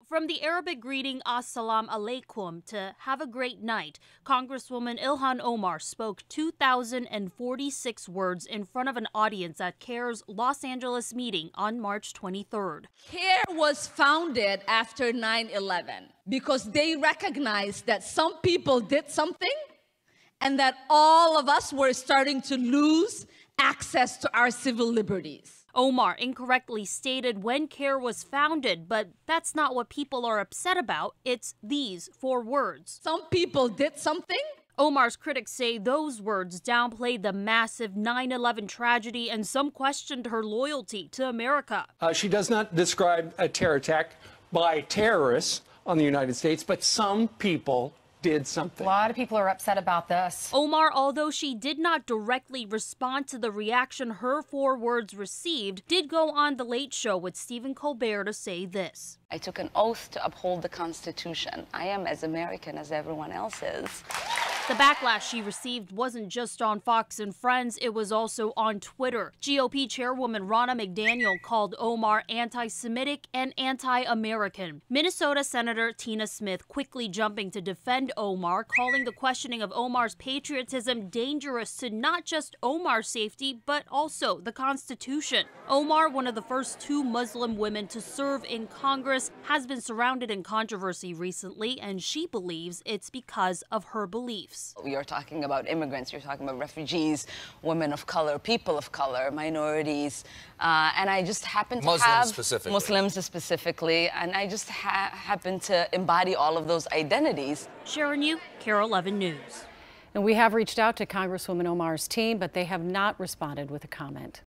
From the Arabic greeting Assalamu alaikum to have a great night, Congresswoman Ilhan Omar spoke 2,046 words in front of an audience at CAIR's Los Angeles meeting on March 23rd. CAIR was founded after 9/11 because they recognized that some people did something and that all of us were starting to lose access to our civil liberties. Omar incorrectly stated when CAIR was founded, but that's not what people are upset about. It's these 4 words. Some people did something. Omar's critics say those words downplayed the massive 9/11 tragedy, and some questioned her loyalty to America. She does not describe a terror attack by terrorists on the United States, but some people did something. A lot of people are upset about this. Omar, although she did not directly respond to the reaction her 4 words received, did go on The Late Show with Stephen Colbert to say this. I took an oath to uphold the Constitution. I am as American as everyone else is. The backlash she received wasn't just on Fox and Friends, it was also on Twitter. GOP chairwoman Ronna McDaniel called Omar anti-Semitic and anti-American. Minnesota Senator Tina Smith quickly jumping to defend Omar, calling the questioning of Omar's patriotism dangerous to not just Omar's safety, but also the Constitution. Omar, one of the first 2 Muslim women to serve in Congress, has been surrounded in controversy recently, and she believes it's because of her beliefs. You're talking about immigrants, you're talking about refugees, women of color, people of color, minorities, and I just happen to Muslims specifically. Muslims specifically, and I just happen to embody all of those identities. Sharon Yu, KARE 11 News. And we have reached out to Congresswoman Omar's team, but they have not responded with a comment.